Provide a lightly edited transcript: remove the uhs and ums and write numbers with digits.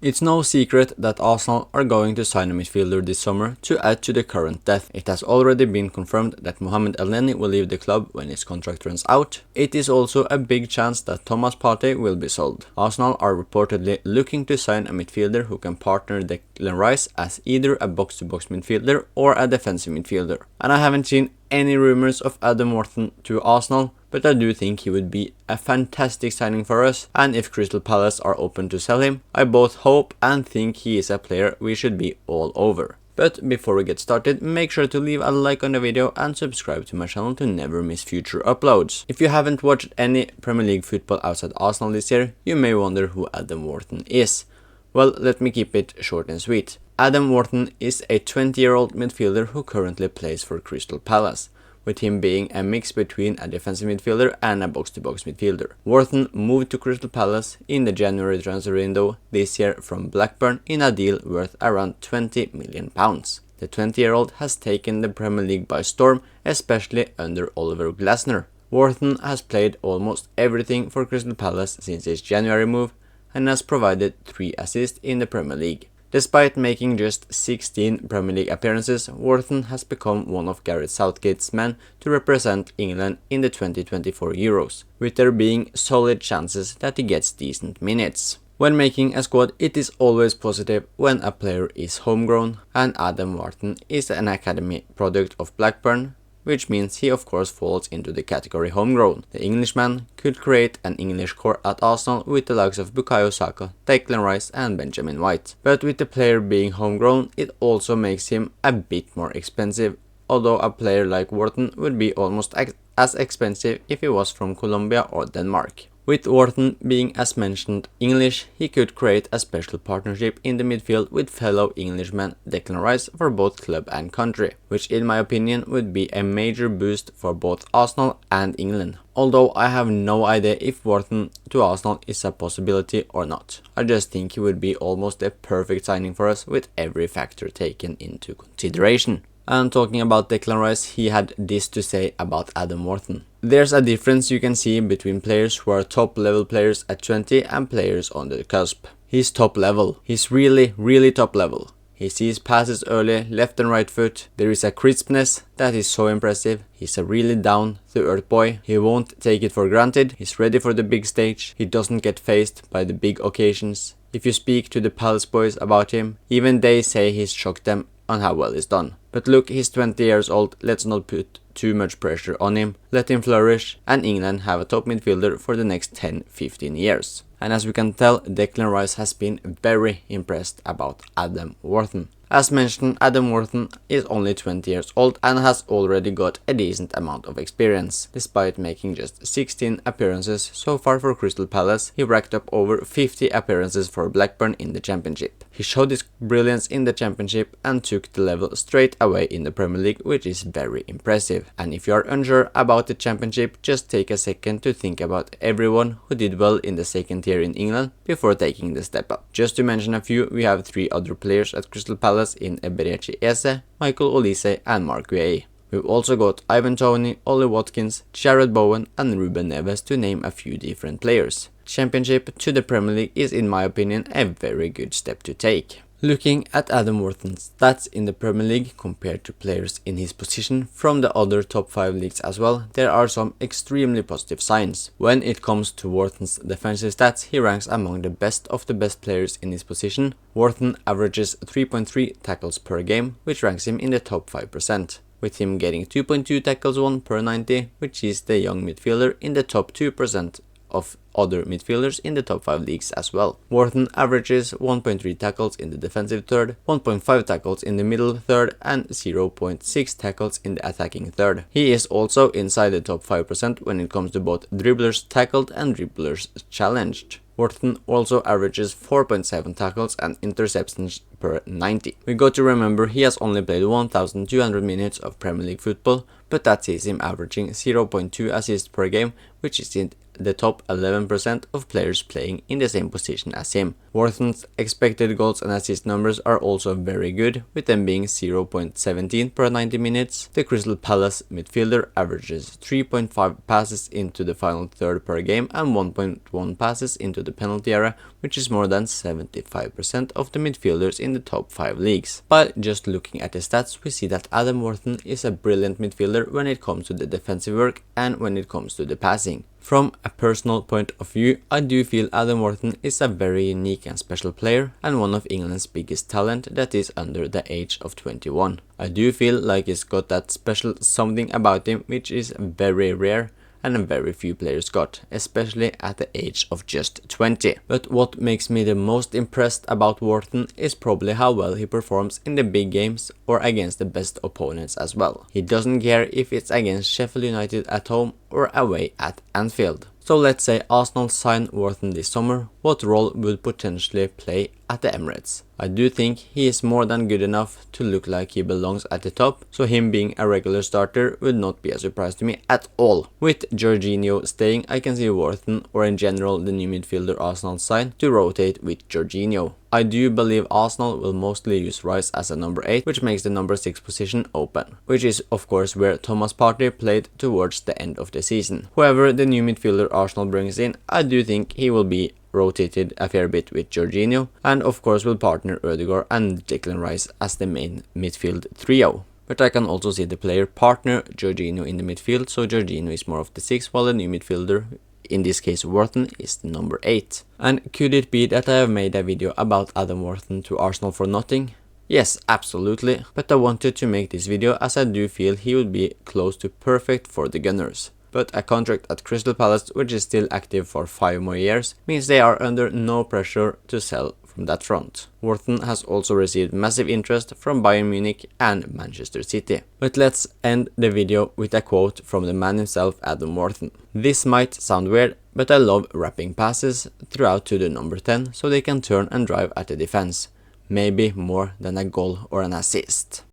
It's no secret that Arsenal are going to sign a midfielder this summer to add to the current depth. It has already been confirmed that Mohamed Elneny will leave the club when his contract runs out. It is also a big chance that Thomas Partey will be sold. Arsenal are reportedly looking to sign a midfielder who can partner Declan Rice as either a box-to-box midfielder or a defensive midfielder. And I haven't seen any rumors of Adam Wharton to Arsenal, but I do think he would be a fantastic signing for us, and if Crystal Palace are open to sell him, I both hope and think he is a player we should be all over. But before we get started, make sure to leave a like on the video and subscribe to my channel to never miss future uploads. If you haven't watched any Premier League football outside Arsenal this year, you may wonder who Adam Wharton is. Well, let me keep it short and sweet. Adam Wharton is a 20-year-old midfielder who currently plays for Crystal Palace, with him being a mix between a defensive midfielder and a box-to-box midfielder. Wharton moved to Crystal Palace in the January transfer window this year from Blackburn in a deal worth around £20 million. The 20-year-old has taken the Premier League by storm, especially under Oliver Glasner. Wharton has played almost everything for Crystal Palace since his January move and has provided 3 assists in the Premier League. Despite making just 16 Premier League appearances, Wharton has become one of Gareth Southgate's men to represent England in the 2024 Euros, with there being solid chances that he gets decent minutes. When making a squad, it is always positive when a player is homegrown, and Adam Wharton is an academy product of Blackburn, which means he of course falls into the category homegrown. The Englishman could create an English core at Arsenal with the likes of Bukayo Saka, Declan Rice and Benjamin White. But with the player being homegrown, it also makes him a bit more expensive, although a player like Wharton would be almost as expensive if he was from Colombia or Denmark. With Wharton being, as mentioned, English, he could create a special partnership in the midfield with fellow Englishman Declan Rice for both club and country, which in my opinion would be a major boost for both Arsenal and England. Although I have no idea if Wharton to Arsenal is a possibility or not. I just think he would be almost a perfect signing for us with every factor taken into consideration. And talking about Declan Rice, he had this to say about Adam Wharton. There's a difference you can see between players who are top level players at 20 and players on the cusp. He's top level. He's really top level. He sees passes early, left and right foot. There is a crispness that is so impressive. He's a really down to earth boy. He won't take it for granted. He's ready for the big stage. He doesn't get fazed by the big occasions. If you speak to the Palace boys about him, even they say he's shocked them on how well he's done. But look, he's 20 years old, let's not put too much pressure on him, let him flourish, and England have a top midfielder for the next 10-15 years. And as we can tell, Declan Rice has been very impressed about Adam Wharton. As mentioned, Adam Wharton is only 20 years old and has already got a decent amount of experience. Despite making just 16 appearances so far for Crystal Palace, he racked up over 50 appearances for Blackburn in the Championship. He showed his brilliance in the Championship and took the level straight away in the Premier League, which is very impressive. And if you are unsure about the Championship, just take a second to think about everyone who did well in the second tier in England before taking the step up. Just to mention a few, we have 3 other players at Crystal Palace in Eberechi Eze, Michael Olise and Mark Gueye. We've also got Ivan Toney, Ollie Watkins, Jared Bowen and Ruben Neves to name a few different players. Championship to the Premier League is in my opinion a very good step to take. Looking at Adam Wharton's stats in the Premier League compared to players in his position from the other top 5 leagues as well, there are some extremely positive signs. When it comes to Wharton's defensive stats, he ranks among the best of the best players in his position. Wharton averages 3.3 tackles per game, which ranks him in the top 5%, with him getting 2.2 tackles won per 90, which is the young midfielder in the top 2% of other midfielders in the top 5 leagues as well. Wharton averages 1.3 tackles in the defensive third, 1.5 tackles in the middle third and 0.6 tackles in the attacking third. He is also inside the top 5% when it comes to both dribblers tackled and dribblers challenged. Wharton also averages 4.7 tackles and interceptions per 90. We got to remember he has only played 1,200 minutes of Premier League football, but that sees him averaging 0.2 assists per game, which is the top 11% of players playing in the same position as him. Wharton's expected goals and assist numbers are also very good, with them being 0.17 per 90 minutes. The Crystal Palace midfielder averages 3.5 passes into the final third per game and 1.1 passes into the penalty area, which is more than 75% of the midfielders in the top 5 leagues. By just looking at the stats, we see that Adam Wharton is a brilliant midfielder when it comes to the defensive work and when it comes to the passing. From a personal point of view, I do feel Adam Wharton is a very unique and special player and one of England's biggest talent that is under the age of 21. I do feel like he's got that special something about him which is very rare and very few players got, especially at the age of just 20. But what makes me the most impressed about Wharton is probably how well he performs in the big games or against the best opponents as well. He doesn't care if it's against Sheffield United at home or away at Anfield. So let's say Arsenal sign Wharton this summer, what role would potentially play at the Emirates? I do think he is more than good enough to look like he belongs at the top, so him being a regular starter would not be a surprise to me at all. With Jorginho staying, I can see Wharton, or in general the new midfielder Arsenal sign, to rotate with Jorginho. I do believe Arsenal will mostly use Rice as a number 8, which makes the number 6 position open, which is of course where Thomas Partey played towards the end of the season. However, the new midfielder Arsenal brings in, I do think he will be rotated a fair bit with Jorginho, and of course will partner Ødegaard and Declan Rice as the main midfield trio. But I can also see the player partner Jorginho in the midfield, so Jorginho is more of the 6 while the new midfielder, in this case Wharton, is the number 8. And could it be that I have made a video about Adam Wharton to Arsenal for nothing? Yes, absolutely, but I wanted to make this video as I do feel he would be close to perfect for the Gunners. But a contract at Crystal Palace, which is still active for 5 more years, means they are under no pressure to sell from that front. Wharton has also received massive interest from Bayern Munich and Manchester City. But let's end the video with a quote from the man himself, Adam Wharton. This might sound weird, but I love wrapping passes throughout to the number 10 so they can turn and drive at the defense. Maybe more than a goal or an assist.